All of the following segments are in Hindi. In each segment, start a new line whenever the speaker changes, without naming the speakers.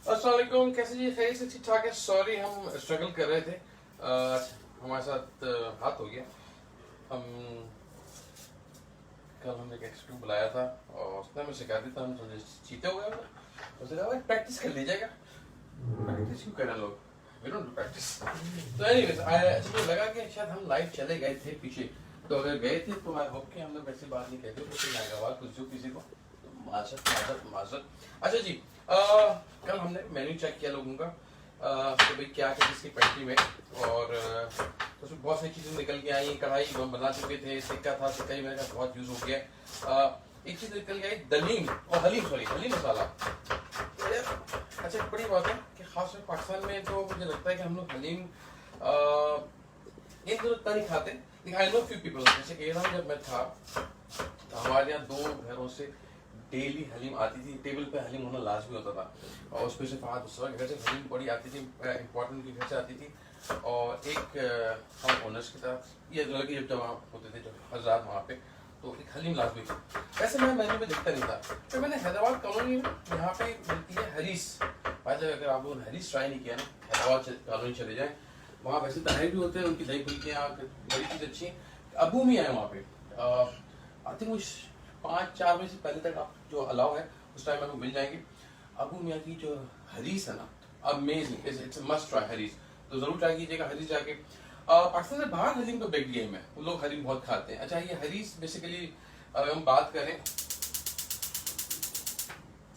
अस्सलाम वालेकुम, कैसे जी? खैर से ठीक ठाक है। सॉरी हम स्ट्रगल कर रहे थे, आज हमारे साथ हाथ हो गया। हम कल हमने एक एक्स को बुलाया था और उसने हमें सिखा दिया था, हम थोड़े चीते हो गए। उसने कहा भाई प्रैक्टिस कर लीजिएगा। प्रैक्टिस क्यों करें लोग? We don't do practice. तो एनीवेज मुझे लगा कि शायद हम लाइव चले गए थे पीछे, तो अगर गए थे तो आई होप कि हम लोग वैसी बात नहीं कहते कुछ नागवार कुछ जो किसी को तो माजरत माजरत माजरत। अच्छा जी, कल हमने मेन्यू चेक किया लोगों का कि भाई क्या क्या इसकी पेंट्री में, और तो उसमें बहुत सारी चीज़ें निकल के आई। कढ़ाई हम बना चुके थे, सिक्का था, सिक्का ही मेरे का बहुत यूज़ हो गया। एक चीज़ निकल के आई दलीम और हलीम, सॉरी हलीम मसाला। अच्छा एक बड़ी बात है कि खास में पाकिस्तान में तो मुझे लगता है कि हम लोग हलीम एक दो उतना नहीं खाते, लेकिन आई नो फ्यू पीपल। जैसे कि ईरान जब मैं था तो हमारे यहाँ 2 घरों से डेली हलीम आती थी, टेबल पे हलीम होना लाजमी होता था। और उसमें से फहद दूसरा के घर से हलीम बड़ी आती थी, इम्पोर्टेंट के घर से आती थी। और एक हम ओनर्स की तरफ ये लड़के जब वहाँ होते थे जो हजरात वहाँ पे, तो एक हलीम लाजमी थी। वैसे मैं मेन्यू में दिखता नहीं था, फिर मैंने हैदराबाद कॉलोनी में यहाँ पे मिलती है हरीस। भाई अगर आप लोगों ने हरीस ट्राई नहीं किया ना, हैदराबाद कॉलोनी चले जाएँ, वहाँ वैसे तनाई भी होते हैं, उनकी दही फुल्कियाँ बड़ी चीज़ अच्छी। अबू मियाँ है वहाँ पे, आई थिंक वो 5-4 बजे से पहले तक आप जो अलाउ है उस टाइम आपको मिल जाएंगे। अबू मियाँ की जो हरीस है ना, अमेजिंग, इट्स मस्ट ट्राई हरीस। तो जरूर ट्राई कीजिएगा हरीस जाके। पाकिस्तान से बाहर हलीम तो बिग गेम है, वो लोग हलीम बहुत खाते हैं। अच्छा ये हरीस बेसिकली अगर हम बात करें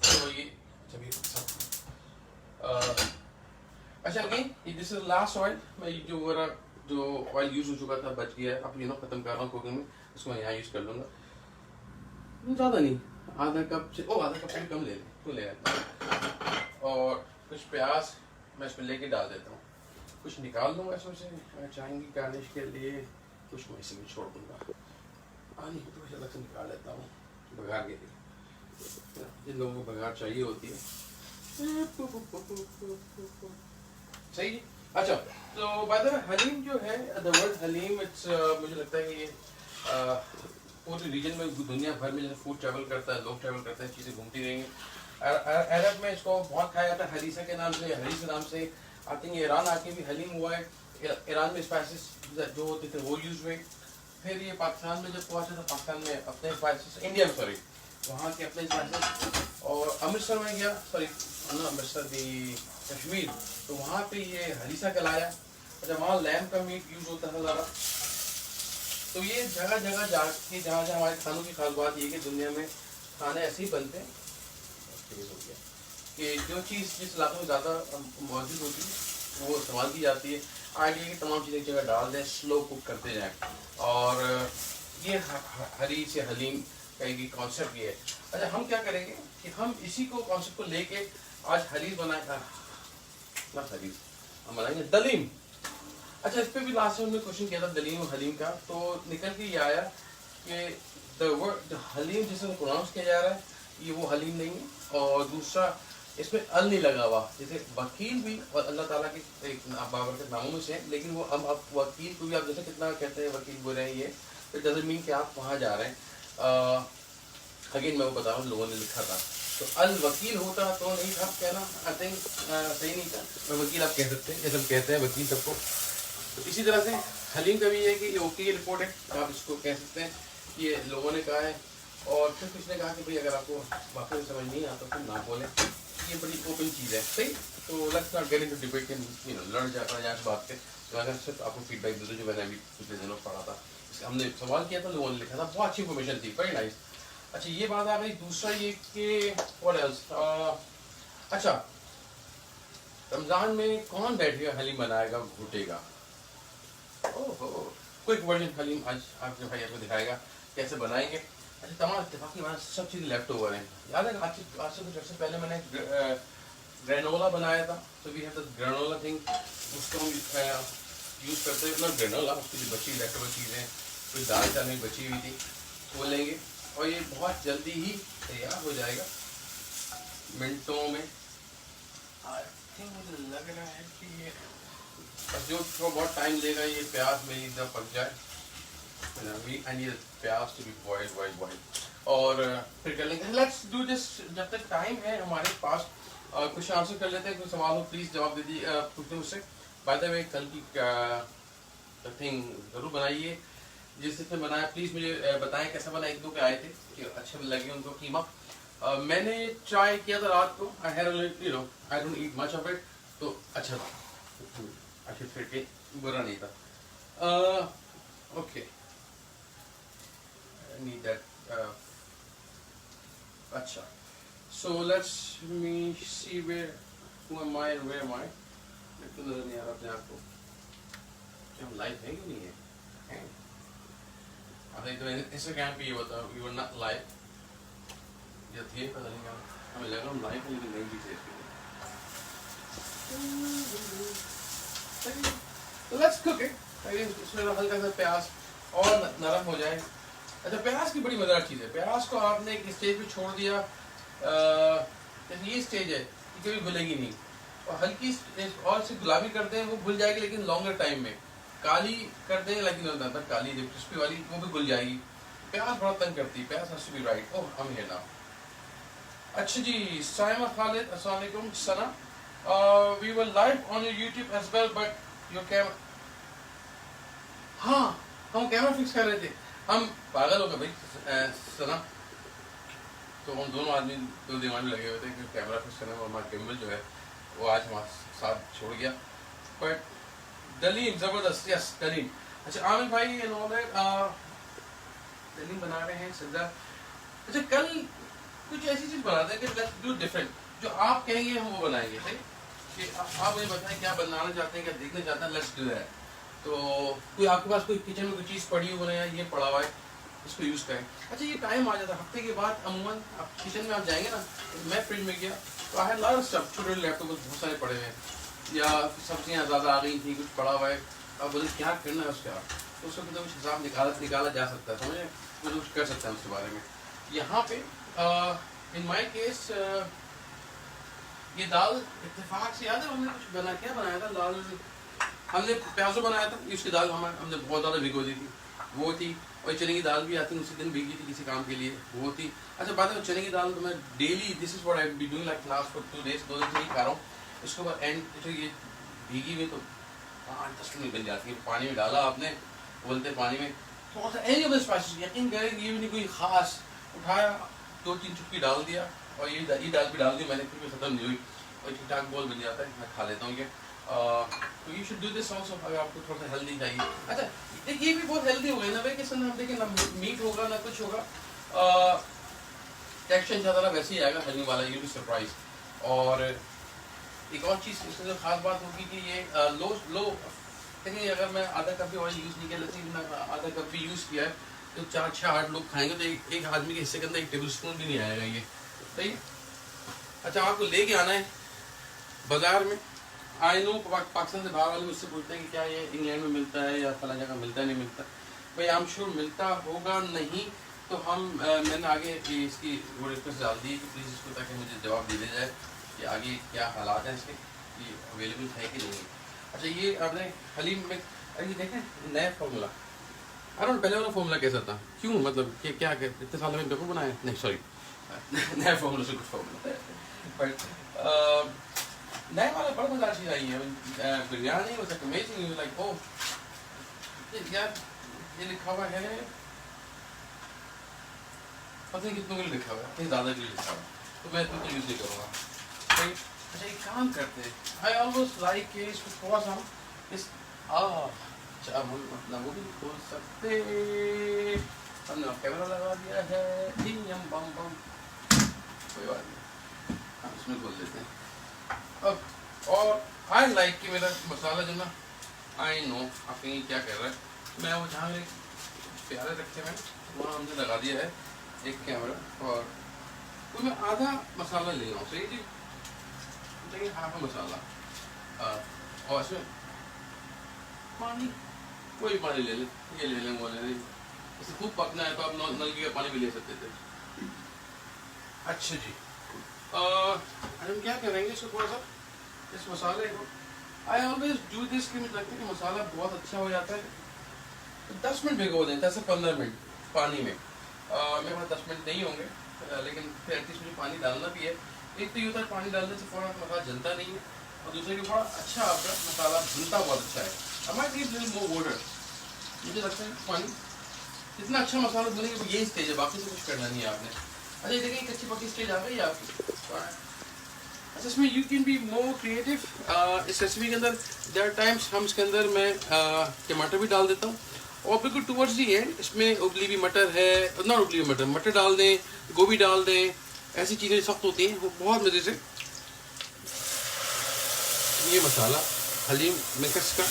तो ये अच्छा again this is last oil. मैं जो मेरा जो ऑयल यूज हो चुका था बच गया है, अब खत्म कर रहा हूँ कुकिंग में, उसको मैं यहाँ यूज कर लूंगा। ज़्यादा नहीं, आधा कप से आधा कप से कम ले लें तो ले लेता हूँ। और कुछ प्याज मैं इसमें लेके डाल देता हूँ, कुछ निकाल दूंगा इसमें से, मैं चाहेंगी गार्निश के लिए, कुछ मैं इसी में छोड़ दूंगा। पानी तो कुछ अलग से निकाल लेता हूँ बघार के लिए, जिन लोगों को बघार चाहिए होती है। सही जी। अच्छा तो बाय द वे हलीम जो है, द वर्ड हलीम इट्स मुझे लगता है कि ये पूरे रीजन में दुनिया भर में जैसे फूड ट्रैवल करता है, लोग ट्रैवल करते हैं, चीज़ें घूमती रहेंगी। अरब में इसको बहुत खाया जाता है हरीसा के नाम से, हरीस के नाम से। आई थिंक ईरान आके भी हलीम हुआ है, ईरान में स्पाइसेस जो होते थे वो यूज हुए। फिर ये पाकिस्तान में जब पहुंचा तो पाकिस्तान में अपने स्पाइसेस, इंडिया में सॉरी वहाँ के अपने स्पाइसेस। और अमृतसर में गया, सॉरी अमृतसर भी कश्मीर, तो वहाँ पे ये हरीसा कहलाया। अच्छा वहाँ लैम्ब का मीट यूज होता है ज़्यादा। तो ये जगह जगह जाके जहाँ जहाँ हमारे खानों की खास बात ये कि दुनिया में खाने ऐसे ही बनते हैं कि जो चीज़ जिस इलाके में ज़्यादा मौजूद होती है वो इस्तेमाल की जाती है। आइडिया की तमाम चीज़ें एक जगह डाल दें, स्लो कुक करते जाएँ। और ये हरी से हलीम का एक कॉन्सेप्ट ये है। अच्छा हम क्या करेंगे कि हम इसी को कॉन्सेप्ट को लेके आज हरीस बनाए, ना हरीस हम बनाएंगे दलीम। अच्छा इस पे भी लास्ट में हमने क्वेश्चन किया था दलीम और हलीम का, तो निकल के ये आया कि द वर्ड हलीम जिसे प्रोनाउंस किया जा रहा है ये वो हलीम नहीं है। और दूसरा इसमें अल नहीं लगा हुआ, जैसे वकील भी और अल्लाह ताला के एक बाबरकत नामों में से है, लेकिन वो हम अब वकील को भी आप जैसे कितना कहते हैं वकील बोल रहे हैं, ये तो डजंट मीन कि आप वहाँ जा रहे हैं। अगेन मैं वो बता रहा हूँ, लोगों ने लिखा था तो अल वकील होता तो नहीं था कहना, आई थिंक सही नहीं था। मैं वकील आप कह सकते हैं, जैसे हम कहते हैं वकील सबको। तो इसी तरह से हलीम का भी है कि ये ओके की रिपोर्ट है, आप इसको कह सकते हैं, ये लोगों ने कहा है। और फिर किसने कहा कि भाई अगर आपको वाकई समझ नहीं आता तो ना बोलें, ये बड़ी ओपन चीज़ है। सही, तो let's not get into debate के लड़ जाए इस बात पे। तो अगर सिर्फ आपको फीडबैक दे दो, जो मैंने अभी पिछले दिनों पढ़ा था, हमने सवाल किया था, लोगों ने लिखा था, बहुत अच्छी इन्फॉर्मेशन थी, वेरी नाइस। अच्छा ये बात आ गई। दूसरा ये कि व्हाट एल्स, अच्छा रमज़ान में कौन बैठेगा हलीम बनाएगा घुटेगा। ओहो क्विक वर्जन हलीम आज आपके भाई आपको दिखाएगा कैसे बनाएंगे। अच्छा तमाम इत्तेफाकी बात सब चीज़ें लेफ्ट ओवर हैं। याद है आज से कुछ अर्से पहले मैंने ग्रेनोला बनाया था, तो we have the granola thing, उसको हम यूज़ करते हैं ना। ग्रेनोला उसकी जो बची लेफ्ट ओवर चीज़ें, कुछ दाल चावल में बची हुई थी वो लेंगे, और ये बहुत जल्दी ही तैयार हो जाएगा, मिनटों में। आई थिंक मुझे लग रहा है कि ये जो थोड़ा बहुत टाइम लेगा ये प्याज में एकदम पक जाए, एंड ये प्याज टू बी बॉइल्ड। और फिर कर लेंगे, लेट्स डू दिस जब तक टाइम है हमारे पास। कुछ आंसर कर लेते हैं, कुछ सवाल हो प्लीज जवाब दे दीजिए, पूछते मुझसे। बाय द वे कल की थिंग जरूर बनाइए, जिसने बनाया प्लीज मुझे बताएं कैसा बना। एक दो के आए थे कि अच्छे लगे उनको कीमा। मैंने ट्राई किया था रात को, I had you know I don't eat much of it, तो अच्छा था, अच्छे फिट के, बुरा नहीं था। Okay need that. अच्छा so let's me see where who am I and where am I। मेरे को नजर नहीं आ रहा अपने आप को, क्या हम लाइव है कि नहीं है? हैं? अरे तो इंस्टाग्राम पे ये बताओ यू आर नॉट लाइव, या थे पता नहीं क्या, हमें लगा हम लाइव हैं लेकिन नहीं भी थे इसके लिए। तो लेट्स कुक इट। इसमें हल्का सा प्याज और नरम हो जाए। अच्छा प्याज की बड़ी मजेदार चीज़ है, प्याज को आपने एक स्टेज पे छोड़ दिया, जैसे ये स्टेज है कि कभी भुलेगी नहीं, और हल्की और से गुलाबी करते हैं वो भूल जाएगी, लेकिन लॉन्गर टाइम में काली करते हैं लेकिन होता काली जब क्रिस्पी वाली वो भी भूल जाएगी। प्याज बड़ा तंग करती है, pyaz has to be right. Oh हम हियर नाउ। अच्छा जी साइमा खालिद अस्सलाम वालेकुम Sana, we were live on your YouTube as well but your camera, हाँ हम कैमरा फिक्स कर रहे थे, हम पागल हो गए भाई सना, तो हम दोनों आदमी दो दिमाग में लगे हुए थे कि कैमरा फिक्स करने में, हमारा गिम्बल जो है वो आज हमारे साथ छोड़ गया। बट दलीम जबरदस्त, यस दलीम। अच्छा आमिर भाई इन्होंने दलीम बना रहे हैं सदा। अच्छा कल कुछ ऐसी चीज बनाते हैं कि लेट्स डू डिफरेंट, जो आप कहेंगे हम वो बनाएंगे, सही कि आप मुझे बताएं क्या बनाना चाहते हैं, क्या देखना चाहते हैं, लेट्स डू दैट। तो कोई आपके पास कोई किचन में कोई चीज़ पड़ी हुई है, ये पड़ा हुआ है, इसको यूज़ करें। अच्छा ये टाइम आ जाता है हफ्ते के बाद, अमूमन आप किचन में आप जाएंगे ना, तो मैं फ्रिज में गया तो I had lot of stuff, छोटे लैपटॉप बहुत सारे पड़े हुए हैं, या सब्जियां ज़्यादा आ गई थी, कुछ पड़ा हुआ है, अब बोले क्या करना है उसका, तो उसका मतलब कुछ हिसाब निकाला जा सकता है, समझे, मतलब कुछ कर सकता है उसके बारे में। यहाँ पे इन माई केस ये दाल इत्तेफाक से याद है हमने कुछ क्या बनाया था, दाल हमने प्याजो बनाया था, इसकी दाल हमने बहुत ज़्यादा भिगो दी थी, वो थी। और चने की दाल भी आती है, उसी दिन भीगी थी किसी काम के लिए, वो थी। अच्छा बात है चने की दाल तो मैं daily, this is what I be doing like last for 2 days, 2 दिन से ही खा रहा हूँ। इसके बाद एंड तो ये भीगी हुई तो 5-10 मिनट बन जाती है, पानी में डाला आपने, बोलते पानी में थोड़ा सा एनी ऑफ स्पाइसेस, यकीन करें ये भी नहीं कोई खास, उठाया 2-3 चुटकी डाल दिया, और ये दाल भी डाल दी मैंने, फिर भी खत्म नहीं हुई, और ठीक ठाक बोल बन जाता है, मैं खा लेता हूँ ये। तो you should do this also अगर आपको थोड़ा सा हेल्दी चाहिए। अच्छा ये भी बहुत हेल्दी हो गई ना वेकेशन में, हम देखें ना मीट होगा ना कुछ होगा, टेक्सचर इंशाल्लाह वैसे ही आएगा हलवे वाला, यू बी सरप्राइज। और एक और चीज़ इसमें जो खास बात होगी कि ये लो देखिए, अगर मैं आधा कप भी ऑयल यूज़ नहीं किया, लेकिन मैं आधा कप भी यूज़ किया है, तो 4-6-8 लोग खाएंगे, तो एक आदमी के हिस्से के अंदर 1 टेबल स्पून भी नहीं आएगा ये, सही। अच्छा आपको लेके आना है बाजार में, आई नो पाकिस्तान से बाहर वाले मुझसे पूछते हैं कि क्या ये इंग्लैंड में मिलता है या फला जगह मिलता है, नहीं मिलता, भाई आई एम श्योर मिलता होगा, नहीं तो हम मैंने आगे इसकी वो रिक्वेस्ट डाल दी कि प्लीज़ इसको, ताकि मुझे जवाब दे दिया जाए कि आगे क्या हालात हैं इसके, कि अवेलेबल है कि नहीं। अच्छा ये आपने हलीम में, अरे देखें नया फार्मूला, अरे पहले वाला फार्मूला कैसा था, क्यों मतलब क्या इतने साल में पेपर बनाया, नहीं सॉरी नया फार्मूला से कुछ फार्मूला, बट नए वाला बड़ा मजा चीज आई है, biryani was amazing, like oh यार ये लिखा हुआ है, पता नहीं कितनों के लिए लिखा हुआ है, कहीं ज़्यादा के लिए लिखा हुआ है, तो मैं इतना तो यूज़ नहीं करूँगा। अच्छा एक काम करते हैं, आई ऑलमोस्ट लाइक इसको थोड़ा सा इस अच्छा हम अपना वो भी खोल सकते, हमने कैमरा लगा दिया है, यम बम बम, कोई बात नहीं हम इसमें खोल देते हैं अब। और आई लाइक कि मेरा मसाला जो ना, आई नो आप कहीं क्या कर रहा है, मैं वो जहाँ मेरे प्यारे रखे हैं वहाँ हमने लगा दिया है एक कैमरा, और तो मैं आधा मसाला ले रहा हूँ, सही जी, चाहिए हाफ मसाला, और इसमें पानी, कोई पानी ले लें, ये ले लें वो ले लें, इसे खूब पकना है तो आप नलकी का पानी भी ले सकते थे। अच्छा जी हम क्या करेंगे इसको थोड़ा सा इस मसाले को, आई ऑलवेज डू दिस कि मुझे लगता है कि मसाला बहुत अच्छा हो जाता है, तो 10 मिनट भिगो दें, 10 से 15 मिनट पानी में, मेरे पास 10 मिनट नहीं होंगे, लेकिन फिर एटलीस्ट मुझे पानी डालना भी है, एक तो ये होता है पानी डालने से थोड़ा मसाला जलता नहीं है, और दूसरे की थोड़ा अच्छा आपका मसाला भुनता बहुत अच्छा है। हमारे नीड लिटिल मोर वाटर, मुझे लगता है पानी जितना अच्छा मसाला भुनेंगे वो यही स्टेज है, बाकी से कुछ करना नहीं है आपने। अच्छा देखिए कच्ची पक्की स्टेज आ गई है आपकी। अच्छा इसमें you can be more creative. इस रेसिपी के अंदर देयर आर टाइम्स हम इसके अंदर मैं टमाटर भी डाल देता हूँ, और बिल्कुल टूवर्ड्स दी एंड इसमें उबली हुई मटर है, नॉट उबली हुई मटर, मटर डाल दें, गोभी डाल दें, ऐसी चीज़ें सख्त होती हैं वो बहुत मज़े से। ये मसाला हलीम मिक्स का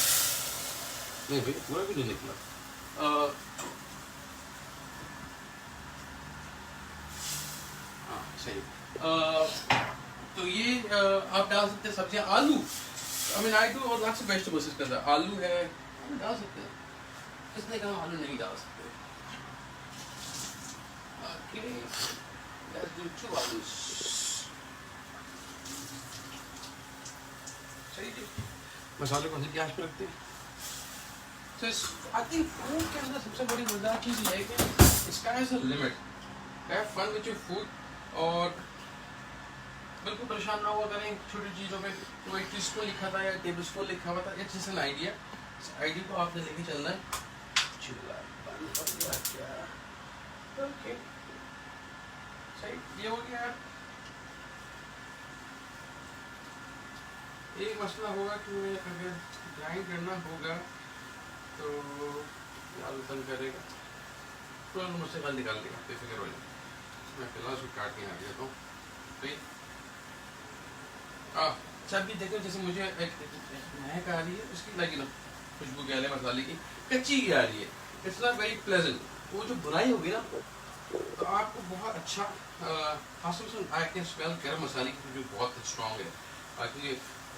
नहीं भाई पूरा भी नहीं निकला। हाँ सही। तो ये आप डाल सकते हैं सब्जियां, आलू, आई मीन आई डू और लॉट्स ऑफ वेजिटेबल्स इसके अंदर, आलू है डाल सकते हैं, किसने कहा आलू नहीं डाल सकते। Okay let's do 2 आलूज। सही जी, मसाले को गैस पे रखते हैं। तो आई थिंक फूड के अंदर सबसे बड़ी मजेदार चीज़ ये है कि इसका is a limit, have fun with your food, और बिल्कुल परेशान ना हुआ करें छोटी चीज़ों पे। कोई टीस्पून लिखा था या टेबल स्पून लिखा हुआ था, इट्स जस्ट एन आइडिया, इस आइडिया को आपने लेके चलना है। चूल्हा बंद कर दिया क्या? ओके सही, ये हो गया। एक मसला होगा कि मैं अगर ग्राइंड करना होगा तो आलू तंग करेगा, तो मुझसे कल निकाल देगा, बेफिक्र हो जाए। मैं फिलहाल उसको काट के आ गया तो अच्छा भी देखो, जैसे मुझे एक महक आ रही है उसकी, लगी ना खुशबू गहले मसाले की कच्ची की आ रही है, इट्स नॉट वेरी प्लेजेंट। वो जो बुनाई होगी ना तो आपको बहुत अच्छा खासतौर आई कैन स्मेल गरम मसाले की जो बहुत स्ट्रॉन्ग है, क्योंकि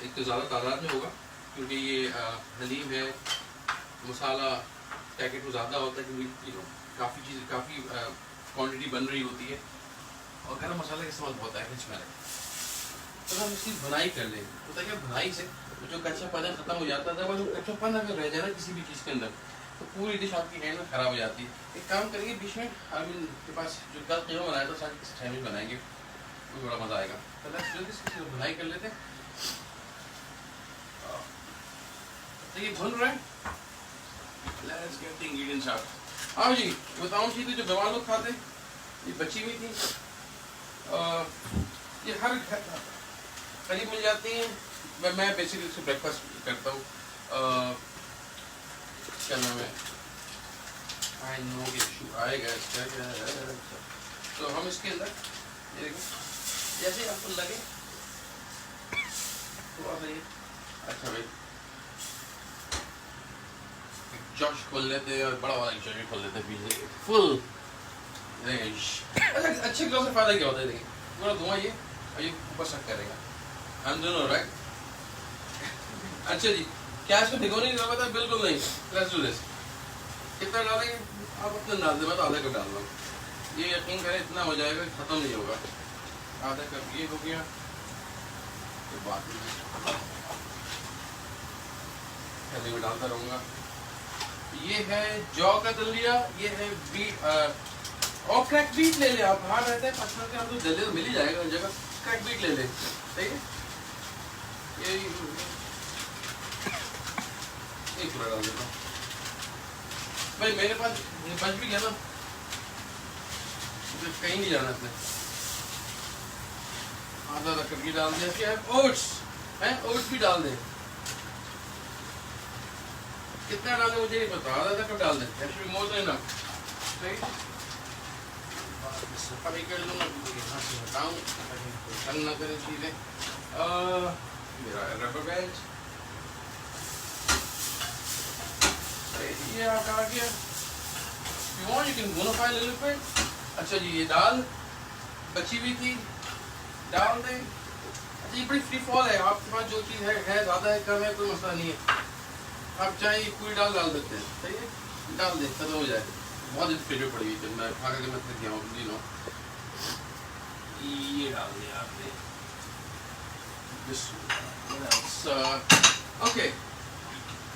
एक तो ज़्यादा तादाद में होगा क्योंकि ये हलीम है, मसाला पैकेट में ज़्यादा होता है क्योंकि काफ़ी चीज़ काफ़ी क्वांटिटी बन रही होती है, और गरम मसाले का इस्तेमाल बहुत है स्मेल है। तो हम इसकी भुनाई कर लेंगे, होता है क्या भुनाई से जो कच्चापन खत्म हो जाता है, जब कच्चापन अगर रह जाए ना किसी भी चीज़ के अंदर तो पूरी डिश आपकी हैंड में ख़राब हो जाती है। एक काम करेंगे बीच में आमिन के पास जो कल कीमा बनाया था साथ किसी टाइम में बनाएंगे, तो बड़ा मज़ा आएगा। तो लेट्स डू दिस, इसकी भुनाई कर लेते हैं। तो ये भुन रहा है, let's get the ingredients out. हाँ जी बताऊँ चीज़ें जो मेहमान लोग खाते ये बची हुई थी, ये हर करीब मिल जाती हैं। मैं बेसिकली उसको ब्रेकफास्ट करता हूँ। क्या नाम है, आई नो कि इशू आएगा इसका क्या। तो हम इसके अंदर ये देखो जैसे आपको लगे थोड़ा सा ये अच्छा भाई जॉश खोल लेते हैं, और बड़ा वाला जॉश खोल लेते हैं पीछे फुल। अच्छे ग्लो से फायदा क्या होता है, देखिए पूरा धुआं ये और ये ऊपर शक करेगा, हम दोनों राइट। अच्छा जी क्या इसको भिगोने की जरूरत है? बिल्कुल नहीं। Let's do this. कितना डालेंगे आप अपने डाल दें, मैं तो आधा कप डाल रहा हूँ, ये यकीन करें इतना हो जाएगा खत्म नहीं होगा। आधा कप ये हो गया, तो बात पहले मैं डालता रहूँगा। ये है जौ का दलिया, ये है बीट और क्रैक बीट ले ले आप, बाहर रहते हैं पसंद के हम तो दलिया तो मिल ही जाएगा हर जगह, क्रैक बीट ले ले, सही है। ये पूरा डाल देता हूँ भाई, मेरे पास बच भी गया ना, कहीं नहीं जाना इसमें। आधा आधा करके डाल दिया। फिर ओट्स है, ओट्स भी डाल दे। कितना डाले मुझे नहीं पता, आधा आधा कप डाल दे, एक्चुअली मोर देन इनफ। सही सफाई कर लूँगा, यहाँ से हटाऊँ तंग ना करें चीज़ें। मेरा रबर बैंड ये आ गया। You want you can bonify a little bit। अच्छा जी ये दाल बची हुई थी डाल दें। अच्छा ये बड़ी फ्री फॉल है, आपके पास जो चीज़ है ज़्यादा है कम है कोई मसला नहीं है, आप चाहे पूरी डाल देते हैं, सही है, डाल दें खत्म हो जाए। बहुत फेवरेट पड़ी जब मैं खा करके मैं थक गया हूँ, यू नो। ये डाल दिया आपने, okay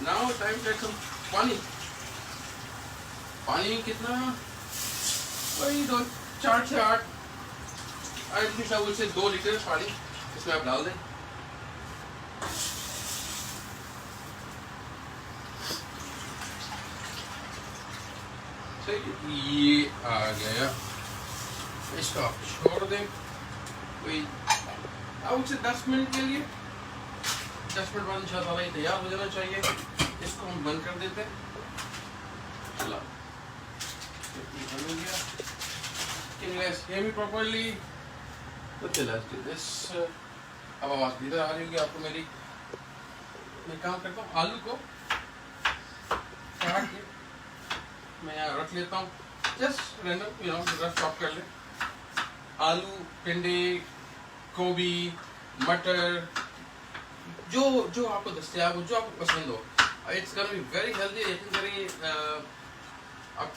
now time to take some pani. पानी कितना, वही 4 से 8 आई से 2 लीटर पानी इसमें आप डाल दें। ये आ गया, इसको आप छोड़ दें कोई आउट से 10 मिनट के लिए। 10 मिनट बाद इंशाअल्लाह ये तैयार हो जाना चाहिए। इसको हम बंद कर देते हैं। चलो ये बंद हो गया। Can you guys hear me properly? Okay, let's do this. अब आवाज क्लियर आ रही होगी आपको मेरी। मैं काम करता हूँ, आलू को काट के मैं यहाँ रख लेता हूँ। जस्ट रैंडम रफ चॉप कर ले। आलू, टिंडे, गोभी, मटर, जो जो आपको दस्तियाब हो, जो आपको पसंद हो। It's gonna be very healthy. यकीन करिए आप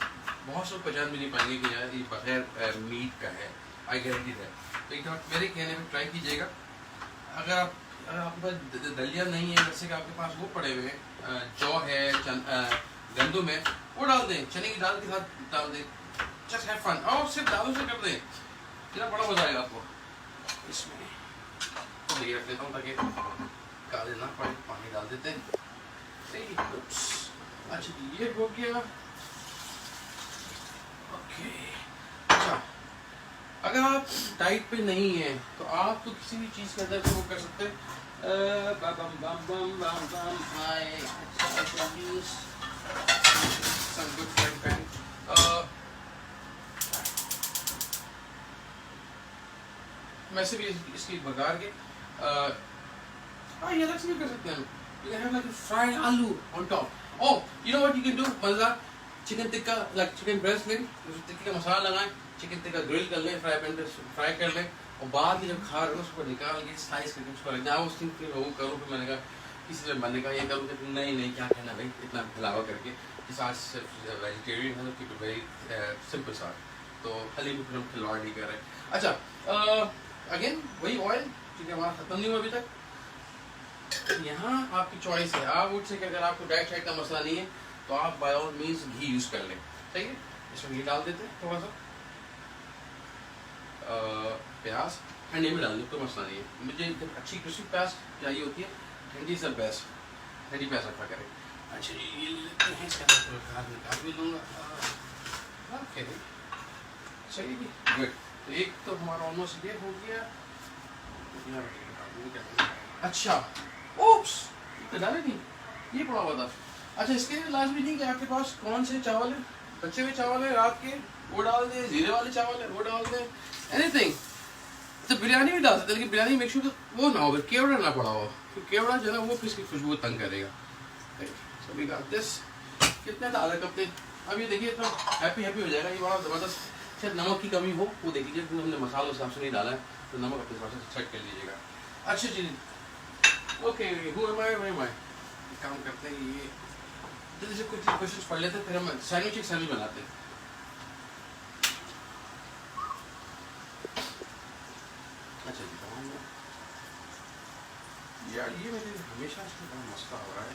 बहुत लोग पहचान भी नहीं पाएंगे कि यार ये बगैर मीट का है। आई गारंटी है। तो एक बार मेरे कहने में ट्राई कीजिएगा। अगर आपके पास दलिया नहीं है, जैसे कि आपके पास वो पड़े हुए हैं, जौ है, गंदुम है, वो डाल दें, चने की दाल के साथ डाल दें। Just have fun. और सिर्फ दालों से कर दें, कितना बड़ा मजा आएगा आपको। इसमें तो ये रख देता हूँ ताकि काले ना पड़े। पानी डाल देते हैं। अच्छा ये हो गया। ओके, अच्छा अगर आप डाइट पे नहीं है तो आप तो किसी भी चीज़ के अंदर से वो कर सकते हैं। वैसे भी इसकी बघार के ये अलग से भी कर सकते हैं। You can have like fried aloo on top. Oh, you know what you can do? मज़ेदार chicken tikka, like chicken breast लें, टिक्के का मसाला लगाएं, चिकन टिक्का ग्रिल कर लें, फ्राई पैन पे फ्राई कर लें, और बाद में जब खा रहे हो उसको निकाल के स्लाइस करके उसको रख दें। आप उस दिन फिर वो करूँ, फिर मैंने कहा किसी ने मैंने कहा ये करूँ, कि नहीं क्या कहना भाई इतना फैलावा करके। जिस आज सिर्फ वेजिटेरियन है तो कीप इट वेरी सिंपल सा, तो हलीम फिर हम खिलवाड़ नहीं कर रहे। अच्छा अगेन वही ऑयल ठीक है, हमारा खत्म नहीं हुआ अभी तक। यहाँ आपकी चॉइस है। आप उठ से अगर आपको डाइट शाइट का मसला नहीं है तो आप बाय ऑल मीन्स घी यूज कर लें। सही है, इसमें घी डाल देते हैं थोड़ा सा, प्याज ठंडे में डाल दें, कोई मसला नहीं है। मुझे अच्छी क्रिस्पी प्याज चाहिए होती है, ठंडी से बेस्ट, ठंडी प्याज रखा करें। अच्छा ये लेते हैं, इसका निकाल भी लूँगा। ओके सही जी, गुड। तो एक तो हमारा ऑलमोस्ट ये हो गया। अच्छा ओप्स तो डाले नहीं, ये पड़ा हुआ था। अच्छा इसके लिए लाजमी नहीं कि आपके पास कौन से चावल है, बचे हुए चावल है रात के, वो डाल दें, जीरे वाले चावल है वो डाल दें, एनीथिंग। तो बिरयानी भी डाल सकते हैं, लेकिन बिरयानी मेक श्योर वो ना हो, केवड़ा ना पड़ा हो, क्योंकि केवड़ा जो है ना वो फिर इसकी खुशबू तंग करेगा। So we got this. कितने था, आधा कप थे। अब ये देखिए तो हैप्पी हो जाएगा। ये बड़ा ज़बरदस्त। शायद नमक की कमी हो वो देख लीजिए, क्योंकि हमने मसालों हिसाब से नहीं डाला है, तो नमक अपने हिसाब से सेट कर लीजिएगा। अच्छा जी ओके, काम करते हैं। ये जल्दी से कुछ क्वेश्चन पढ़ लेते हैं, फिर हम सैंडविच बनाते हैं। अच्छा जी यार ये मेरे हमेशा इसमें बड़ा मसला हो रहा है।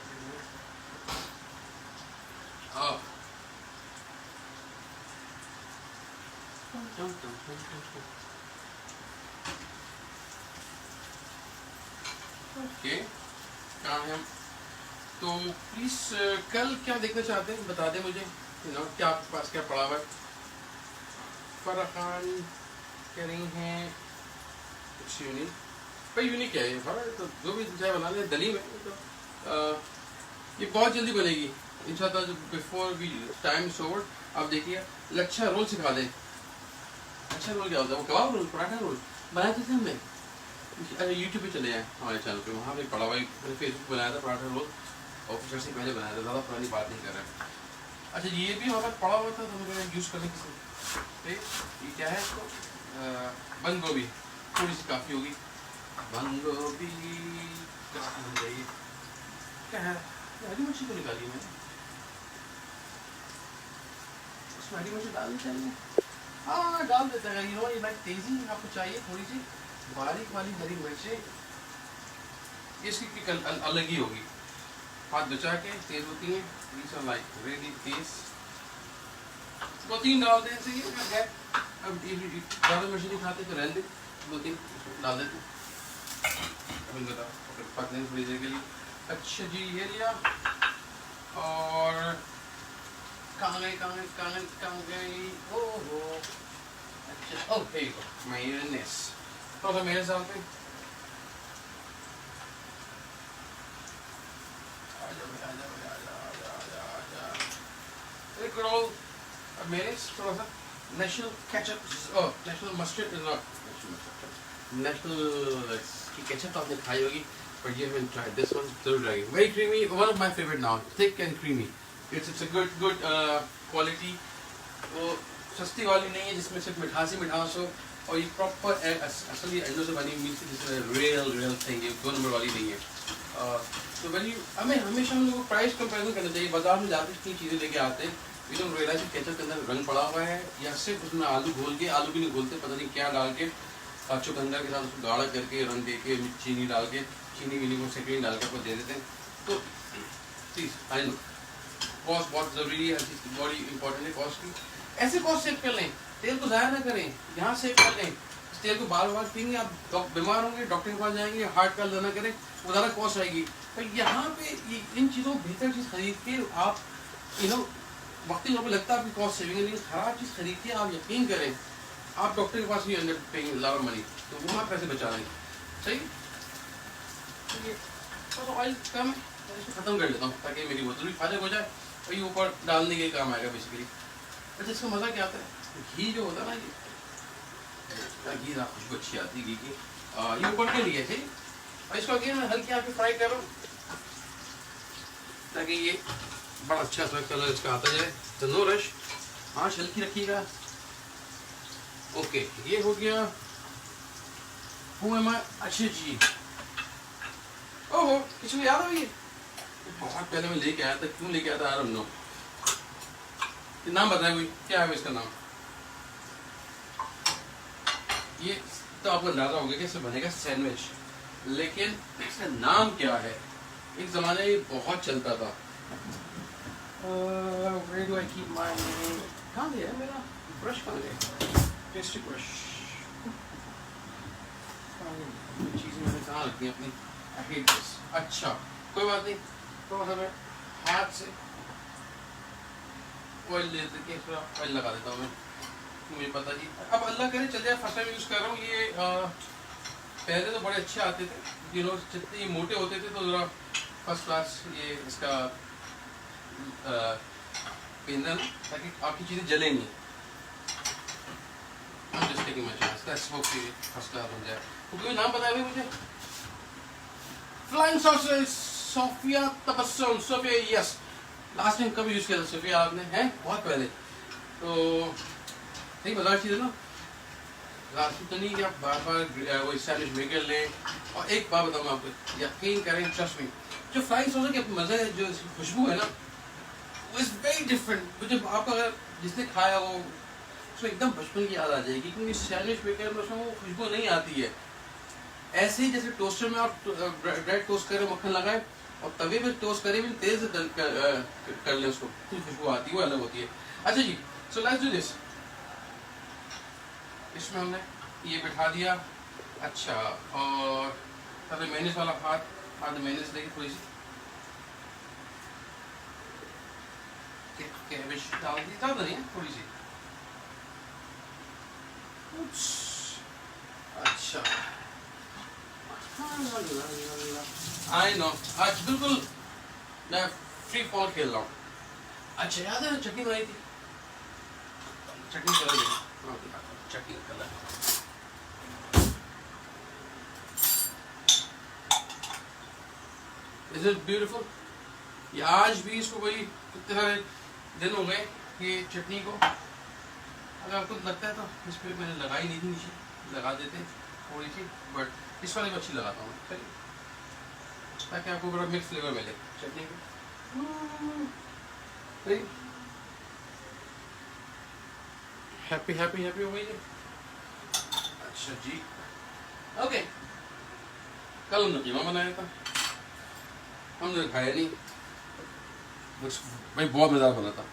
ओके कहाँ हैं हम? तो प्लीज कल क्या देखना चाहते हैं बता दें मुझे, क्या आपके पास क्या पड़ा हुआ है। फराह खान कह रही हैं कुछ यूनिक, भाई यूनिक क्या है फराह, तो जो भी चाहे बना ले। दलीम है तो ये बहुत जल्दी बनेगी इंशाल्लाह, before we time is over. आप देखिए लच्छा रोल सिखा दें। अच्छा रोल क्या होता है? वो कबाब रोल, पराठा रोल बनाए थे हमने। अच्छा यूट्यूब पे चले जाएँ हमारे चैनल पे, वहाँ पे पड़ा हुआ है। फेसबुक बनाया था पराठा रोल, ऑफिसर से पहले बनाया था, ज़्यादा पुरानी बात नहीं कर रहे हैं। अच्छा ये भी हमारे पास पड़ा हुआ था, तो मुझे यूज़ करने की। ये क्या है इसको, बंद गोभी थोड़ी सी काफ़ी होगी। बंद गोभी क्या है, हरी मिर्ची को निकाली मैंने, उसमें हरी मिर्ची डालनी चाहिए। हाँ डाल देते हैं, यू नो ये लाइक तेज़ी आपको चाहिए थोड़ी सी बारीक वाली हरी मिर्चें, इसकी अलग ही होगी। हाथ बचा के तेज होती हैं, these are like really तेज। 2-3 डाल दें से ये अब ज़्यादा मिर्ची नहीं खाते तो रहने दें, दो तीन डाल देते हैं, अभी बताओ पकने थोड़ी देर के लिए। अच्छा जी ये लिया, और कहाँ गई, ओहो अच्छा ओके मेयोनेज़, थोड़ा सा मेयोनेज़ डालते हैं। मेयोनेज़ थोड़ा सा, national ketchup, national mustard is not national की केचप आपने खाई होगी, but you haven't tried this one. जरूर try, very creamy, one of my favorite now, thick and creamy. It's a good quality. वो सस्ती वाली नहीं है जिसमें सिर्फ मिठास ही मिठास हो, और ये प्रॉपर असली अंडों से बनी मिल्क जिसमें रियल थिंग, ये 2 नंबर वाली नहीं है। तो वैल्यू हमें हमेशा हम लोगों को प्राइस कंपेरिजन करना चाहिए। बाजार में जाते इतनी चीज़ें लेके आते हैं, वी डोंट रियलाइज केचप के अंदर रंग पड़ा हुआ है, या सिर्फ उसमें आलू घोल के, आलू भी नहीं घोलते, पता नहीं क्या डाल के चुकंदर के साथ उसको गाढ़ा करके रंग दे के चीनी डाल के, चीनी वीनी को सेकंड डाल के आपको दे देते हैं। तो प्लीज़ आई नो कॉस्ट बहुत ज़रूरी है, बड़ी इंपॉर्टेंट है कॉस्ट की। ऐसे कॉस्ट सेव कर लें, तेल को ज़ाया ना करें, यहाँ सेव कर लें। इस तेल को बार बार पीएंगे आप बीमार होंगे, डॉक्टर के पास जाएंगे, हार्ट का ना करें, वो ज़्यादा कॉस्ट आएगी। तो यहाँ पे इन चीज़ों बेहतर चीज़ खरीद के आप वक्ती तौर पर लगता है आपकी कॉस्ट सेविंग है, लेकिन ख़राब चीज़ खरीद के आप यकीन करें आप डॉक्टर के पास भी अंदर पेइंग लॉट ऑफ मनी, तो वहाँ पैसे बचा लेंगे। सही, तो ऑयल कम है, इसको ख़त्म कर लेता हूँ ताकि मेरी बोतल भी फायदा हो जाए, और ये ऊपर डालने के काम आएगा बेसिकली। अच्छा इसका मज़ा क्या आता है, घी जो होता है ना, ये घी ना खुशबू अच्छी आती है घी की, ये ऊपर के लिए ठीक। और इसको अगेन मैं हल्की आँख पे फ्राई कर रहा हूँ ताकि ये बड़ा अच्छा सा कलर इसका आता जाए। तो नो रश, आँच हल्की रखिएगा। ओके ये हो गया। अच्छा जी, ओहो किसी को याद है ये बहुत पहले मैं लेके आया था, क्यों लेके आया था आई डोंट नो। नाम बताया कोई, क्या है इसका नाम? ये तो आपको अंदाजा हो गया कि इससे बनेगा सैंडविच, लेकिन इसका नाम क्या है? एक जमाने में बहुत चलता था। Where do I keep my, कहाँ गया मेरा ब्रश, कहाँ गया पेस्ट्री ब्रश? चीज़ें मैंने कहाँ रखी हैं अपनी, I hate this। अच्छा कोई बात नहीं, थोड़ा सा मैं हाथ से ऑयल ले के ऑयल लगा देता हूँ मैं, मुझे पता जी। अब अल्लाह करे चल जाए, फर्स्ट टाइम यूज़ कर रहा हूँ ये। पहले तो बड़े अच्छे आते थे, जितने मोटे होते थे तो ज़रा फर्स्ट क्लास ये इसका पेंदा ना, ताकि आपकी चीज़ें जले नहीं। I'm just taking my chance, let's hope कि फर्स्ट क्लास बन जाए। तो कोई नाम बताया भाई मुझे? Flying sausage, Sophia Tabassum, Sophia, yes. Last time कब यूज़ किया था सोफिया आपने? हैं बहुत पहले। तो नहीं मज़ा चीज़ है ना, लास्ट तो नहीं कि आप बार बार वो सैंडविच मेकर लें। और एक बात बताऊँ आपको, यकीन करें, ट्रस्ट मी, जो फ्लाइंग सॉसेज का मज़ा है, जो खुशबू है ना, वो इज़ वेरी डिफरेंट। जब आपका अगर जिसने खाया वो उसमें एकदम बचपन की याद आ जाएगी, क्योंकि सैंडविच मेकर में उसमें वो खुशबू नहीं आती है। ऐसे ही जैसे टोस्टर में आप ब्रेड टोस्ट करें, मक्खन लगाए और तवे पे टोस्ट करें, भी तेल से कर लें उसको, कुछ खुशबू आती है, वो अलग होती है। अच्छा जी, सो लेट्स डू दिस। इसमें हमने ये बिठा दिया। अच्छा, और पहले मेयोनेज़ वाला हाथ मेयोनेज़ लेके थोड़ी सी कैबेज डाल दी, ज़्यादा नहीं है, थोड़ी सी। अच्छा आई नो, आज बिल्कुल मैं फ्री फॉल खेल रहा हूँ। अच्छा याद है चटनी बनाई थी, चटनी कलर देखो, चटनी कलर इज इट ब्यूटीफुल। ये आज भी इसको कोई कितने सारे दिन हो गए ये चटनी को। अगर आपको लगता है तो इस पर मैंने लगाई नहीं थी, नीचे लगा देते थोड़ी सी, बट इस वाले में अच्छी लगाता हूँ ताकि आपको बड़ा मिक्स फ्लेवर मिले चटनी को। हैप्पी हैप्पी हैप्पी हो गई है। अच्छा जी, ओके। कल हमने कीमा बनाया था, हमने खाया नहीं, भाई बहुत मज़ेदार बना था।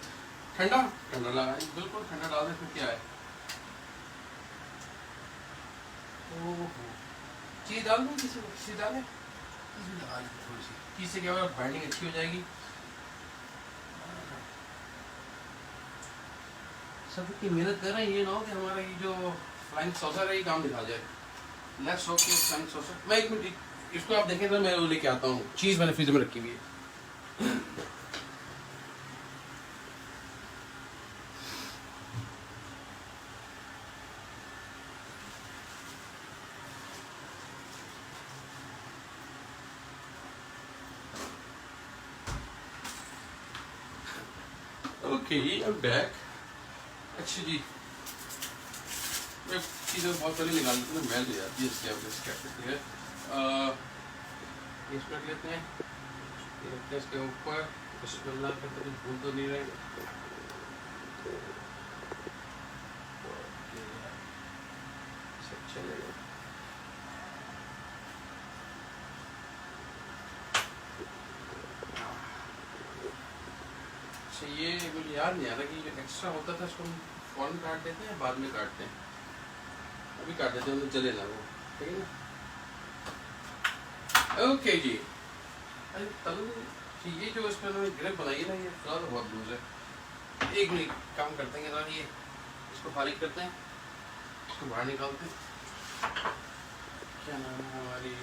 ठंडा ठंडा लगा, बिल्कुल ठंडा डाल दें, क्या है ओहो, चीज़ डाल दूँ, किसी को चीज़ डालें, चीज़ भी लगा लेते थोड़ी सी, चीज़ से क्या होगा, बाइंडिंग अच्छी हो जाएगी। सब इतनी मेहनत कर रहे हैं, ये ना हो कि हमारा ये जो फ्लाइंग सॉसर है ये काम दिखा जाए। लेट्स होप कि फ्लाइंग सॉसर, मैं एक मिनट इसको आप देखें तो मैं वो लेके आता हूँ, चीज़ मैंने फ्रीज में रखी हुई है। Okay, I am back. अच्छा जी, मैं चीज़ें बहुत पहले निकाल लेते हैं, मैल ले जाती है इसके, आप इसके सकते हैं। इसमें रख लेते हैं, ये रखते हैं इसके ऊपर, बिस्मिल्लाह करते कुछ भूल तो नहीं रहे। चलेगा। अच्छा, ये मुझे याद नहीं आ रहा कि जो एक्स्ट्रा होता था इसको हम फ़ौरन काट देते हैं या बाद में काटते हैं? अभी काट देते हैं, चले ना वो, ठीक है ना। ओके जी, अरे तल ये जो इसमें उन्होंने ग्रिप बनाई है ना, ये फिलहाल तो बहुत लूज है। एक मिनट काम करते हैं, ये इसको बारीक करते हैं, इसको बाहर निकालते हैं। क्या नाम है हमारी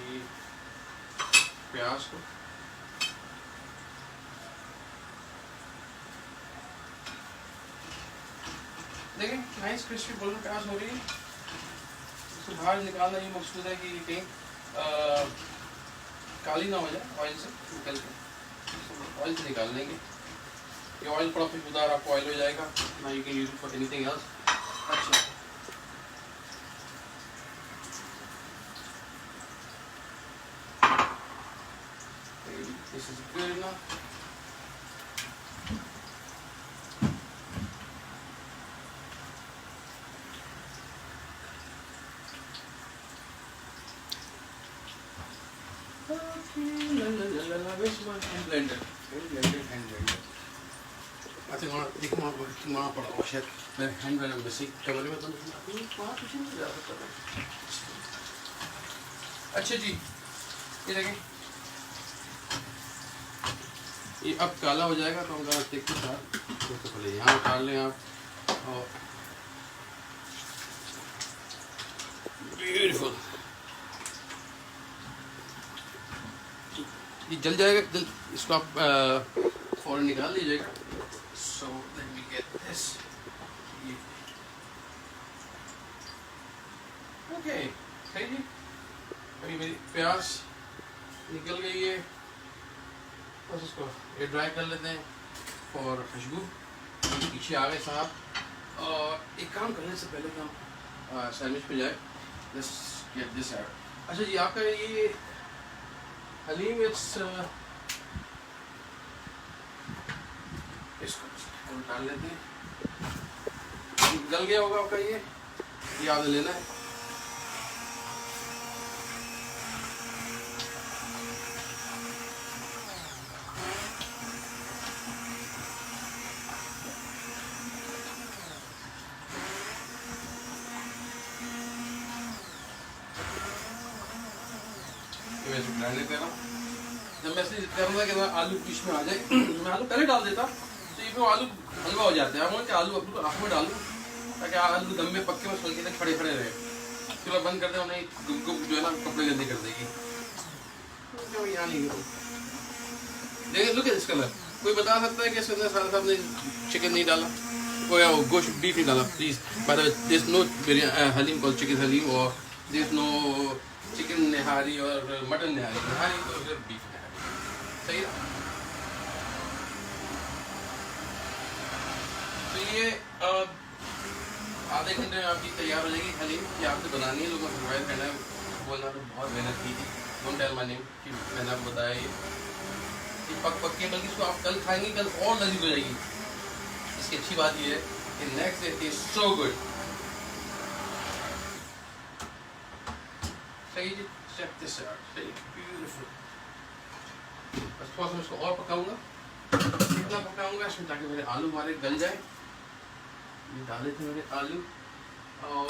प्याज को, देखें नाइस क्रिस्पी गोल्डन प्याज हो रही है। इसको बाहर निकालना ये मकसूद है कि कहीं काली ना हो जाए ऑयल से निकल के, ऑयल से निकाल लेंगे। ये ऑयल थोड़ा खुशबूदार आपको ऑयल हो जाएगा ना, you can use it for anything else. अच्छा, this is good enough. blender, hand blender. I think वहाँ पड़ा हुआ शायद, मैं हैंड ब्लेंडर में से कैमरे में तो वहाँ पीछे नहीं जा सकता। अच्छा जी, ये देखें, ये अब काला हो जाएगा तो हम जरा देखते साथ, तो पहले यहाँ उतार लें आप, और ब्यूटीफुल, ये जल जाएगा, इसको आप फौरन निकाल लीजिएगा। So let me get this, okay सही जी। अभी मेरी प्याज निकल गई है, बस इसको ये ड्राई कर लेते हैं फॉर खुशबू। पीछे आ गए साहब, और एक काम करने से पहले कि हम सैंडविच पे जाए, दिस गेट दिस आउट। अच्छा जी, आपका ये हलीम, इसको डाल लेते हैं, गल गया होगा आपका, ये याद लेना है। दे रहा हूँ, जब मैं ऐसे करूँगा कि आलू बीच में आ जाए, मैं आलू पहले डाल देता तो ये फिर आलू हलवा हो जाते हैं। मैं आलू आँख में डालूँ ताकि आलू दम में पक्के में हल्के से खड़े खड़े रहे, फिर बंद कर दे, उन्हें गुम जो है ना कपड़े गंदे कर देगी। तो यहाँ नहीं देखिए, लुक एट दिस कलर। कोई बता सकता है कि इसके अंदर सारा साहब ने चिकन नहीं डाला, कोई गोश्त बीफ नहीं डाला? Please, but there is no haleem called chicken haleem, और there is no chicken nihari और मटन निहारी। निहारी तो सिर्फ बीफ निहारी, सही है। तो ये आधे घंटे में आपकी तैयार हो जाएगी हलीम। ये आपसे बनानी है, लोगों को प्रोवाइड करना है। बोलना तो बहुत मेहनत की थी, डोंट टेल माय नेम कि मैंने आपको बताया। ये पक के, बल्कि इसको आप कल खाएंगे, कल और लजीज हो जाएगी। इसकी अच्छी बात ये है कि next day is so good. सही जी, चेक दिस आउट, सही ब्यूटीफुल। बस थोड़ा सा इसको और पकाऊंगा, कितना पकाऊंगा इसमें ताकि मेरे आलू हमारे गल जाए। ये डाले थे मेरे आलू, और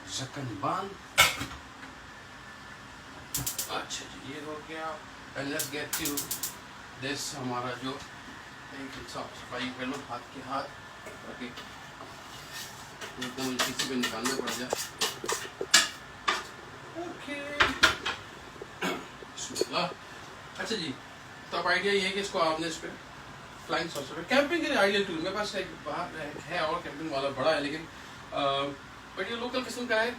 ढक्कन बंद। अच्छा जी ये हो गया। And let's get to this, हमारा जो एक साफ सफाई कर लो हाथ के हाथ, ताकि एकदम किसी पे निकालना पड़ जाए। ओके अच्छा जी, तो अब आइडिया ये है कि इसको आपने इस पर फ्लाइंग सॉसर कैंपिंग के लिए आइडियल टूल मेरे पास एक बाहर है और कैंपिंग वाला बड़ा है, लेकिन बट ये लोकल किस्म का है,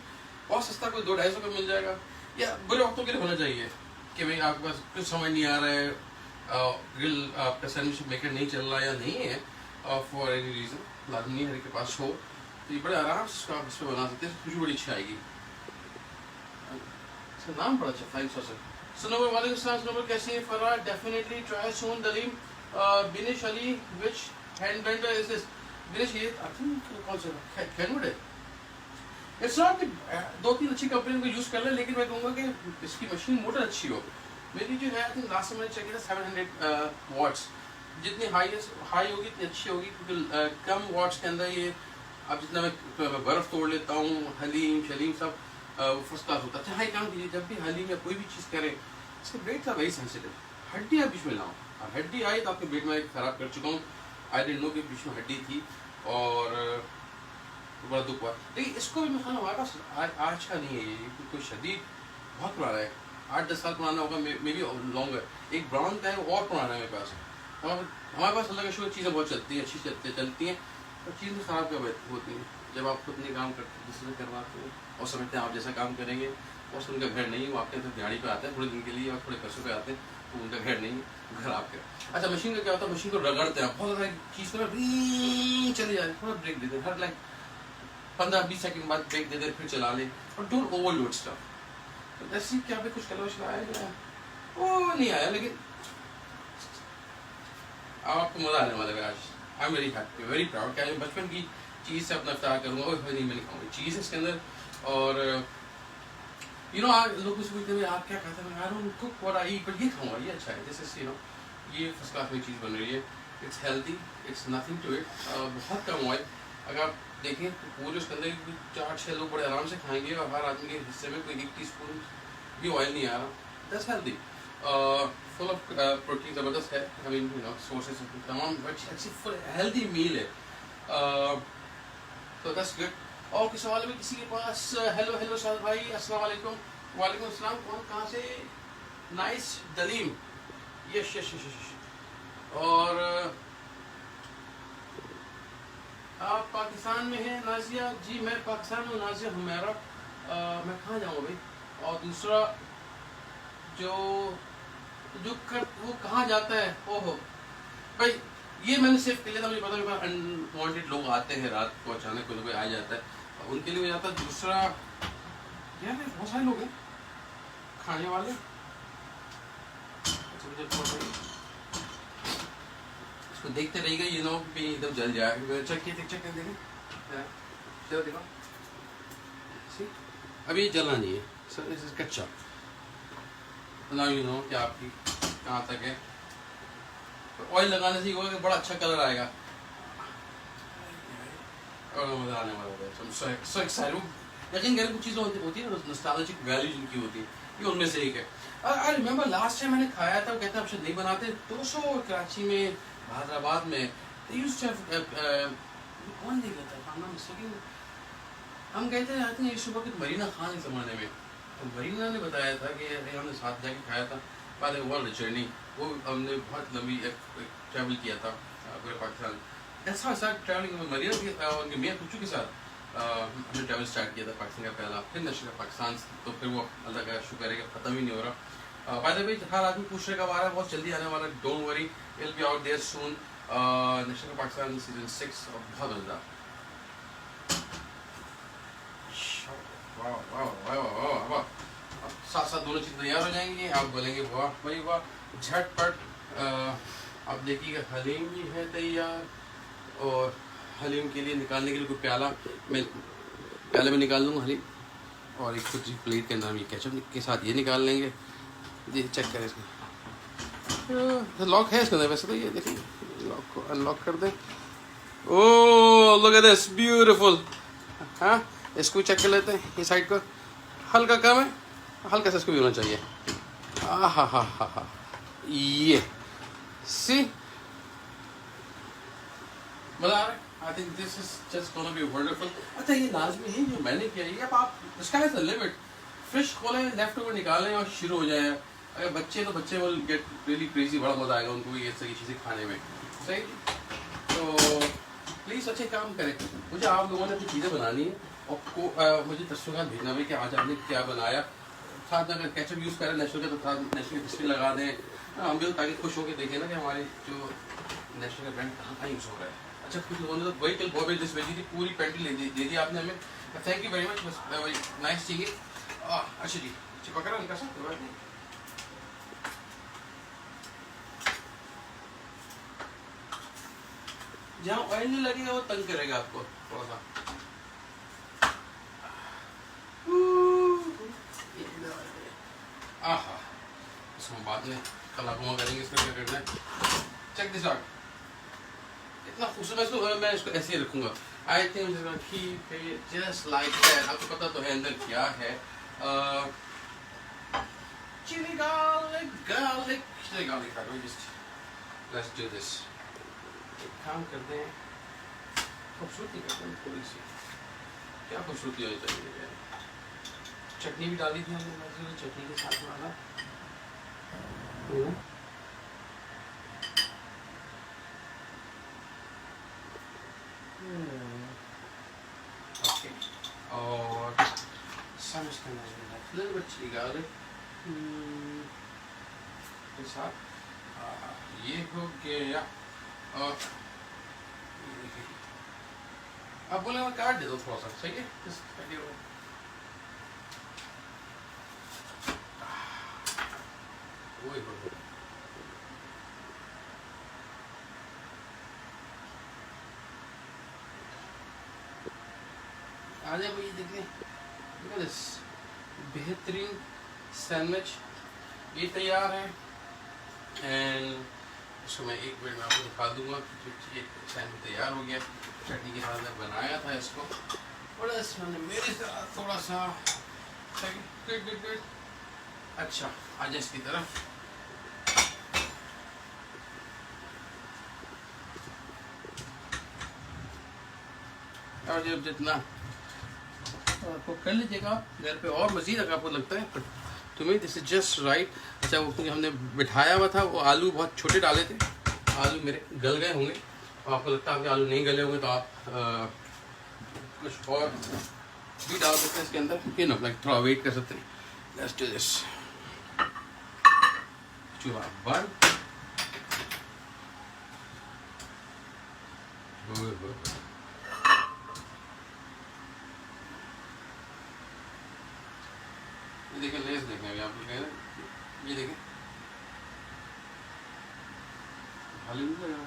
बहुत सस्ता, कोई 200-250 का मिल जाएगा। या बुरे वक्तों के लिए होना चाहिए कि भाई आपके पास कुछ समझ नहीं आ रहा है, ग्रिल आपका सैंडविच मेकर नहीं चल रहा या नहीं है फॉर एनी रीज़न, लाजमी हर के पास हो, तो ये बड़े आराम से आप इस पर बना सकते हैं, खुशबू बड़ी अच्छी आएगी। इसका नाम बड़ा अच्छा, फ्लाइंग सॉसर। सो नंबर वाले नंबर कैसे हैं Fara, definitely try soon Daleem. Binish Ali which hand blender is this? Binish ये आई थिंक कौन सा कैनवुड है, इट्स नॉट, 2-3 अच्छी कंपनी को यूज़ कर ले, लेकिन मैं कहूँगा कि इसकी मशीन मोटर अच्छी हो। मेरी जो है आई थिंक लास्ट मैंने चेक किया 700 वाट्स, जितनी हाई होगी इतनी अच्छी होगी, क्योंकि कम वाट्स के अंदर ये अब जितना मैं बर्फ़ तोड़ लेता हूँ, हलीम शलीम सब फर्स्ट क्लास होता है। अच्छा हाई काम कीजिए, जब भी हलीम या कोई भी चीज़ करें, इसके ब्लेड का वेरी सेंसिटिव, हड्डी आप बीच में लाओ, और हड्डी आई तो आपके ब्लेड में ख़राब कर चुका हूँ, आई डिडंट नो कि बीच में हड्डी थी, और बड़ा दुख हुआ। लेकिन इसको भी मैं खाना हमारे पास आज का नहीं है, ये कोई शदीद बहुत पुराना है, 8-10 साल पुराना होगा, मे बी लॉन्गर। एक ब्राउन का है वो और पुराना है मेरे पास। हमारे पास अल्लाह का शुक्र चीज़ें बहुत चलती हैं, अच्छी चलती हैं, और चीज़ें ख़राब कब होती हैं जब आप खुद नहीं काम करते, दूसरे करवाते हो और समझते हैं आप जैसा काम करेंगे, और उनका घर नहीं, वो आपके तो दिहाड़ी पे आते हैं थोड़े दिन के लिए और थोड़े पैसों पे आते हैं, तो उनका घर नहीं, घर आपका। अच्छा मशीन का क्या होता है, मशीन को रगड़ते हैं बहुत ज़्यादा, चीज़ को चले जाए, थोड़ा ब्रेक देते हैं, हर लाइक 15-20 सेकंड बाद ब्रेक दे दे, फिर चला ले, और डोंट ओवरलोड स्टफ। तो ऐसे क्या भी कुछ कलर आया वो नहीं आया, लेकिन आपको मजा आने वाला है आज। I am very happy, very proud, क्या मैं बचपन की चीज़ से अपना इफ्तार करूँगा, और नहीं मैं नहीं खाऊंगा चीज़ है इसके अंदर। और यू नो लोग मुझसे पूछते हैं आप क्या खाते हैं, I don't cook what I eat, but ये खाऊंगा, ये अच्छा है, जैसे यू नो ये फर्स्ट क्लास में चीज़ बन रही है, it's healthy, it's nothing to it, बहुत कम ऑयल। अगर आप देखें तो पूरे उसके अंदर 4-6 लोग बड़े आराम से खाएंगे, और हर आदमी के हिस्से में कोई 1 टीस्पून भी ऑयल नहीं आ रहा, that's healthy, full of protein ज़बरदस्त है, I mean you know sources तमाम अच्छी फुल हेल्दी मील है, तो दैट्स गुड। और किस सवाल में किसी के पास, हेलो साद भाई अस्सलाम वालेकुम। वालेकुम अस्सलाम, कौन कहाँ से, नाइस दलीम, यश यश यश यश। और आप पाकिस्तान में हैं नाजिया? जी मैं पाकिस्तान में, नाजिया हुमैरा, मैं कहाँ जाऊँगा भाई। और दूसरा वो कहाँ जाता है, ओहो भाई ये मैंने सेव कर लिया था, मुझे पता है अनवांटेड लोग आते हैं रात को, अचानक कोई ना कोई आ जाता है, उनके लिए हो जाता है। दूसरा यार बहुत सारे लोग हैं खाने वाले, इसको देखते रहिएगा, ये ना कि एकदम जल जाए, चेक कर देखें, देखो अभी ये जलना नहीं है सर, इस कच्चा ना, यू नो कि आपकी कहाँ तक है। ऑयल लगाने से होगा कि बड़ा अच्छा कलर आएगा और मजा आने वाला है। सो एक्साइटेड, लेकिन घर कुछ चीज़ें होती है ना, नॉस्टैल्जिक वैल्यू जिनकी होती है, ये उनमें से एक है। आई रिमेंबर लास्ट टाइम मैंने खाया था, वो कहते हैं आप शायद नहीं बनाते, 200 कराची में, हैदराबाद में, कौन नहीं कहता था, हम कहते हैं आते हैं सुबह के मरीना खान के ज़माने में, तो मरीना ने बताया था कि हमने साथ जाके खाया था, बाद में वर्ल्ड जर्नी, वो हमने बहुत लंबी ट्रैवल किया था पूरे पाकिस्तान। ऐसा ट्रैवलिंग में मरीना के उनके मियाँ कुचू के साथ हमने ट्रैवल स्टार्ट किया था पाकिस्तान का पहला, फिर नशे का पाकिस्तान, तो फिर वो अल्लाह का शुक्र है कि ख़त्म ही नहीं हो रहा। बाय द वे हर आदमी पूछ रहे कब आ रहा है, बहुत जल्दी आने वाला, don't worry, it will be out there soon. नशे का पाकिस्तान सीजन 6 बहुत मज़ेदार। साथ साथ दोनों चीज़ तैयार हो जाएंगी, आप बोलेंगे वाह भाई वाह, झटपट। आप देखिएगा हलीम भी है तैयार, और हलीम के लिए निकालने के लिए कोई प्याले में निकाल लूँगा हलीम, और एक छोटी प्लेट के अंदर हम ये केचप के साथ ये निकाल लेंगे। जी चेक करें इसमें, लॉक है इसके अंदर वैसे तो, ये देखिए लॉक को अनलॉक कर दें। Oh look at this beautiful, हाँ इसको भी चेक कर लेते हैं, ये साइड को हल्का कम है, हल्का सा इसको भी होना चाहिए। हा, ये सी मजा आ रहा है। I think this is just gonna be wonderful. अच्छा ये लाजमी है जो मैंने किया ये, अब आप sky is the limit, fish खोलें, लेफ्ट ओवर निकालें और शुरू हो जाए। अगर बच्चे तो बच्चे विल गेट रियली क्रेजी, बड़ा मजा आएगा उनको ये सारी चीज़ें खाने में। सही, तो प्लीज़ अच्छे काम करें। मुझे आप लोगों ने कुछ चीज़ें बनानी है और मुझे तस्वीर भेजना भी कि आज आपने क्या बनाया। साथ में अगर केचप यूज़ करें नेशनल का तो साथ नेशनल की तस्वीर लगा दें, हम भी ताकि खुश होकर देखें ना कि हमारे जो नेशनल का ब्रांड कहाँ यूज़ हो रहा है। अच्छा कुछ लोगों ने तो वही कल बॉबी डिश भेजी थी, पूरी पेंटी दे दी आपने हमें, thank you very much, nice चाहिए। अच्छा जी चिपक रहा हल्का सा, कोई बात नहीं। जहाँ ऑयल नहीं लगेगा वो तंग करेगा आपको थोड़ा सा। आहा, इसमें बाद में कलाकुमा करेंगे, इसमें क्या करना है। चेक दिस आउट, इतना खूबसूरत, मैं इसको ऐसे ही रखूंगा। I think keep it just like that. आपको पता तो है अंदर क्या है, chili garlic just let's do this. एक काम करते हैं, खूबसूरती करते हैं थोड़ी सी, क्या खूबसूरती होनी चाहिए। चटनी भी डाली थी हमने, चटनी के साथ वाला ओके। और some इसके अंदर little bit chili garlic के साथ ये हो गया। और अब बोले मैं काट दे दो थोड़ा सा, सही है। आजा भाई देखिए, बेहतरीन सैंडविच ये तैयार है। एंड इसको मैं एक मिनट में आपको दिखा दूंगा कि ये सैंडविच तैयार हो गया। चटनी के साथ मैं बनाया था इसको, और मैंने मेरे साथ थोड़ा सा गुड। अच्छा आजा इसकी तरफ। और जब जितना आपको कर लीजिएगा घर पे, और मज़ीद अगर आपको लगता है तो मैं दिस इज जस्ट राइट। अच्छा वो क्योंकि हमने बिठाया हुआ था, वो आलू बहुत छोटे डाले थे, आलू मेरे गल गए होंगे, और आपको लगता है कि आलू नहीं गले होंगे तो आप कुछ और भी डाल सकते हैं इसके अंदर, यू नो लाइक थोड़ा वेट कर सकते हैं। Let's do this. चूल्हा बंद। ये देखें, लेस देखें अभी आप लोग कह रहे हैं, ये देखें खाली नहीं लग रहा।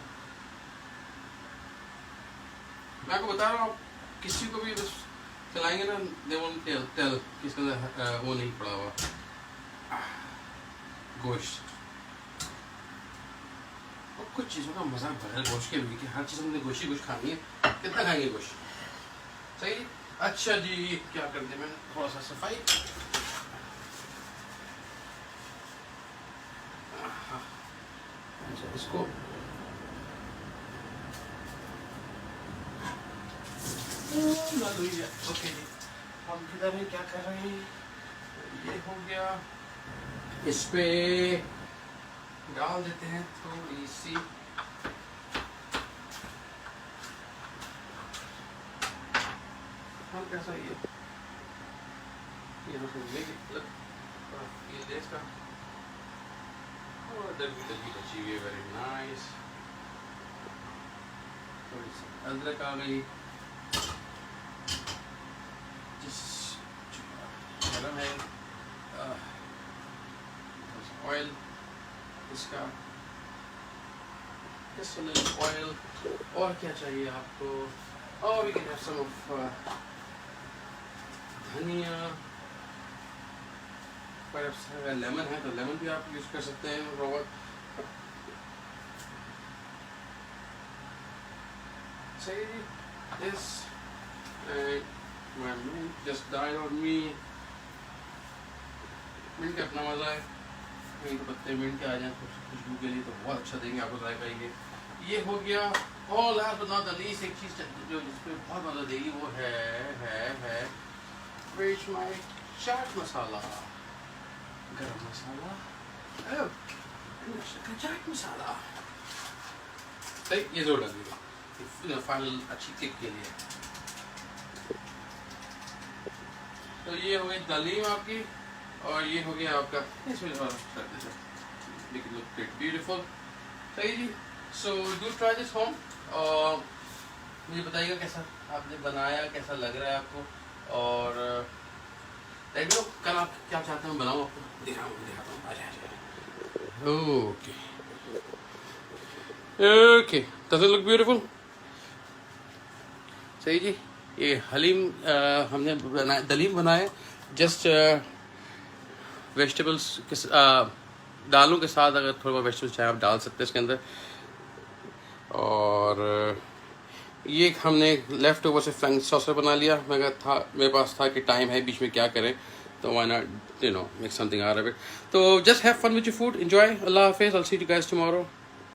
मैं आपको बता रहा हूँ, किसी को भी बस चलाएंगे ना, दे वोंट टेल कि इसके अंदर वो नहीं पड़ा हुआ गोश्त। और कुछ चीज़ों का मजा बगैर गोश्त के भी, कि हर चीज़ में गोश्त खानी है, कितना खाएंगे गोश्त, सही। अच्छा जी क्या करते हैं, मैंने थोड़ा सा सफाई, अच्छा इसको ओके जी। हम किधर हैं, क्या कर रहे हैं, ये हो गया। इस पे डाल देते हैं थोड़ी सी हल्का सा ये देश का, और दरगी अच्छी हुई है, वेरी नाइस। थोड़ी सी अदरक आ गई, जिस गरम है, ऑयल इसका, ऑयल। और क्या चाहिए आपको, और we can have some of dhania, पर अगर लेमन है तो लेमन भी आप यूज कर सकते हैं, रॉबर्ट सही। This My mint just died on me. Mint का अपना मज़ा है, कहीं तो पत्ते मिंट के आ जाए खुशबू के लिए तो बहुत अच्छा देंगे आपको जायका ये। ये हो गया। और last but not the least एक चीज़ जो जिसपे बहुत मज़ा देगी वो है विच माय चाट मसाला, गरम मसाला, चाट मसाला। सही, ये ज़रूर लगेगा फाइनल अच्छी किक के लिए। तो ये हो गई दलीम आपकी, और ये हो गया आपका इसमें ब्यूटीफुल। सही जी। So do try this home और मुझे बताइएगा कैसा आपने बनाया, कैसा लग रहा है आपको, और देख लो कल आप क्या चाहते हैं बनाऊँ आपको दिखाता हूँ। Okay okay, does it look beautiful? सही जी। ये हलीम हमने बनाया, दलीम बनाया जस्ट वेजिटेबल्स के दालों के साथ, अगर थोड़ा बहुत वेजिटेबल्स चाहे आप डाल सकते हैं इसके अंदर। और ये हमने लेफ़्ट ओवर से फ्रेंच सॉस बना लिया। मेरे पास था कि टाइम है बीच में क्या करें, तो why not make something out of it. तो just have fun with your food, enjoy. अल्लाह हाफिज़, I will see you guys tomorrow.